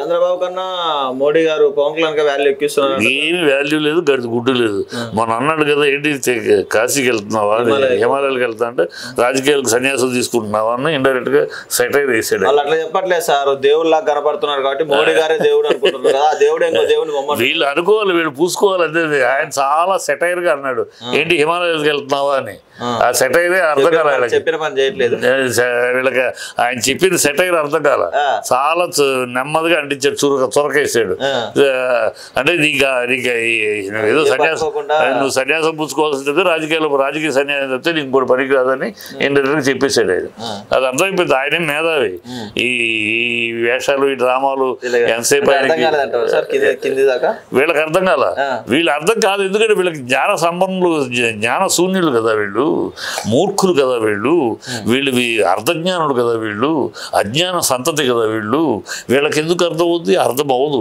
చంద్రబాబు కన్నా మోడీ గారు పవన్ కళ్యాణ్ వాల్యూ ఎక్కిస్తున్నారు. ఏమి వాల్యూ లేదు, గడిది గుడ్డు లేదు. మన అన్నాడు కదా, ఏంటి కాశీకి వెళ్తున్నావా, హిమాలయాలకు వెళ్తా అంటే రాజకీయాలకు సన్యాసం తీసుకుంటున్నావా అని ఇండైరెక్ట్ గా సెటైర్ వేసాడు. వాళ్ళు అట్లా చెప్పట్లేదు సార్, దేవుళ్ళ కనపడుతున్నారు కాబట్టి మోడీ గారే దేవుడు అనుకుంటున్నారు కదా, దేవుడు ఇంకో దేవుని వీళ్ళు అనుకోవాలి, వీళ్ళు పూసుకోవాలి. అదే ఆయన చాలా సెటైర్ గా అన్నాడు, ఏంటి హిమాలయాలకు వెళ్తున్నావా అని. ఆ సెటైరే అర్థం కాల, చెప్పిన పని చేయట్లేదు వీళ్ళకి. ఆయన చెప్పిన సెటైర్ అర్థం కాల, చాలా నెమ్మదిగా అంటించాడు, చొరకేసాడు. అంటే ఏదో సన్యాసం, నువ్వు సన్యాసం పుచ్చుకోవాల్సింది రాజకీయ సన్యాసం చెప్తే నీకు ఇంకోటి పనికి రాదని ఇండైరెక్ట్ చెప్పేసాడు. అది అర్థమైపోయింది. ఆయనే మేధావి. ఈ వేషాలు, ఈ డ్రామాలు ఎంతసేపు వీళ్ళకి అర్థం కాల. వీళ్ళు అర్థం కాదు, ఎందుకంటే వీళ్ళకి జ్ఞాన సంపన్నులు, జ్ఞాన శూన్యులు కదా వీళ్ళు, మూర్ఖులు కదా వీళ్ళు, అర్ధజ్ఞానులు కదా వీళ్ళు, అజ్ఞాన సంతతి కదా వీళ్ళు. వీళ్ళకి ఎందుకు అర్థం అవుతుంది? అర్థం అవ్వదు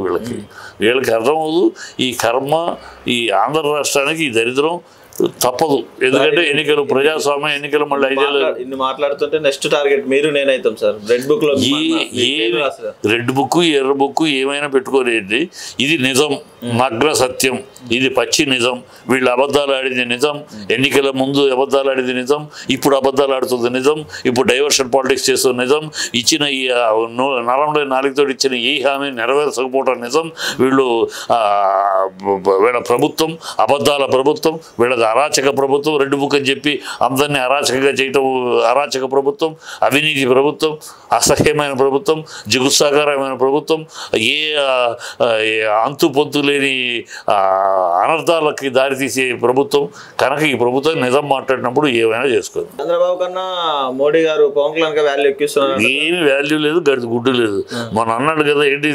వీళ్ళకి అర్థం అవ్వదు. ఈ కర్మ, ఈ ఆంధ్ర రాష్ట్రానికి ఈ దరిద్రం తప్పదు. ఎందుకంటే ఎన్నికలు, ప్రజాస్వామ్య ఎన్నికలు మళ్ళీ 5 ఏళ్ళు. ఇన్ని మాట్లాడుతుంటే నెక్స్ట్ టార్గెట్ మీరు నేనైతాం సార్. రెడ్ బుక్ లో రెడ్ బుక్, ఎర్ర బుక్ ఏమైనా పెట్టుకోలేదు. ఇది నిజం, నగ్న సత్యం, ఇది పచ్చి నిజం. వీళ్ళు అబద్ధాలు ఆడింది నిజం, ఎన్నికల ముందు అబద్ధాలు ఆడింది నిజం, ఇప్పుడు అబద్ధాలు ఆడుతుంది నిజం, ఇప్పుడు డైవర్షన్ పాలిటిక్స్ చేస్తుంది నిజం, ఇచ్చిన ఈ నరంలో 4 ఇచ్చిన ఈ హామీ నెరవేర్చకపోవడం నిజం. వీళ్ళ ప్రభుత్వం అబద్ధాల ప్రభుత్వం, వీళ్ళ అరాచక ప్రభుత్వం. రెడ్ బుక్ అని చెప్పి అందరినీ అరాచకంగా చేయటం అరాచక ప్రభుత్వం, అవినీతి ప్రభుత్వం, అసహ్యమైన ప్రభుత్వం, జిగుత్సాకరమైన ప్రభుత్వం, ఏ అంతు పొంతు లేని అనర్థాలకి దారితీసే ప్రభుత్వం. కనుక ఈ ప్రభుత్వం నిజం మాట్లాడినప్పుడు ఏమైనా చేసుకోండి. చంద్రబాబు కన్నా మోడీ గారు పవన్ కళ్యాణ్ వాల్యూ ఎక్కిస్తున్నారు. ఏమి వాల్యూ లేదు, గడిది గుడ్డు లేదు. మన అన్నాడు కదా, ఏంటి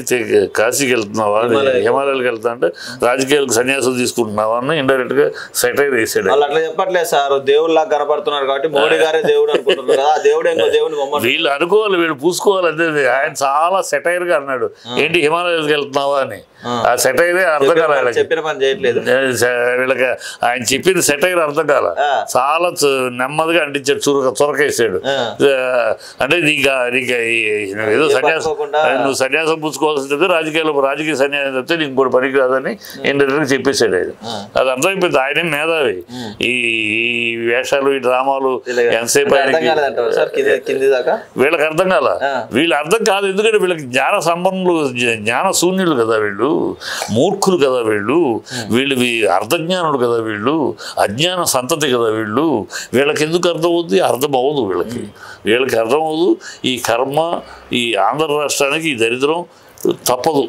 కాశీకి వెళ్తున్నావా, హిమాలయాలకు వెళ్తా అంటే రాజకీయాలకు సన్యాసం తీసుకుంటున్నావా అని ఇండైరెక్ట్ గా సెటైర్ వేసాడు. వాళ్ళు అట్లా చెప్పట్లేదు సార్, దేవుళ్ళ కనపడుతున్నారు కాబట్టి మోడీ గారే దేవుడు అనుకుంటున్నారు కదా, దేవుడు ఇంకో దేవుని వీళ్ళు అనుకోవాలి, వీళ్ళు పూసుకోవాలి. అదే ఆయన చాలా సెటైర్ గా అన్నాడు, ఏంటి హిమాలయాలకు వెళ్తున్నావా అని. ఆ సెటైరే అర్థం కాల, చెప్పిన పని చేయట్లేదు వీళ్ళకి. ఆయన చెప్పిన సెటైర్ అర్థం కాల, చాలా నెమ్మదిగా అంటించాడు, చొరకేసాడు. అంటే ఏదో సన్యాసం, నువ్వు సన్యాసం పుచ్చుకోవాల్సింది రాజకీయ సన్యాసం చెప్తే నీకు ఇంకోటి పనికి రాదని ఇండైరెక్ట్ చెప్పేసాడు. అది అర్థమైపోయింది. ఆయనే మేధావి. ఈ వేషాలు, ఈ డ్రామాలు ఎంతసేపు వీళ్ళకి అర్థం కాల. వీళ్ళు అర్థం కాదు, ఎందుకంటే వీళ్ళకి జ్ఞాన సంపన్నులు, జ్ఞాన శూన్యులు కదా వీళ్ళు, మూర్ఖులు కదా వీళ్ళు, అర్ధజ్ఞానులు కదా వీళ్ళు, అజ్ఞాన సంతతి కదా వీళ్ళు. వీళ్ళకి ఎందుకు అర్థం అవుతుంది? అర్థం అవ్వదు వీళ్ళకి అర్థం అవ్వదు. ఈ కర్మ, ఈ ఆంధ్ర రాష్ట్రానికి ఈ దరిద్రం తప్పదు.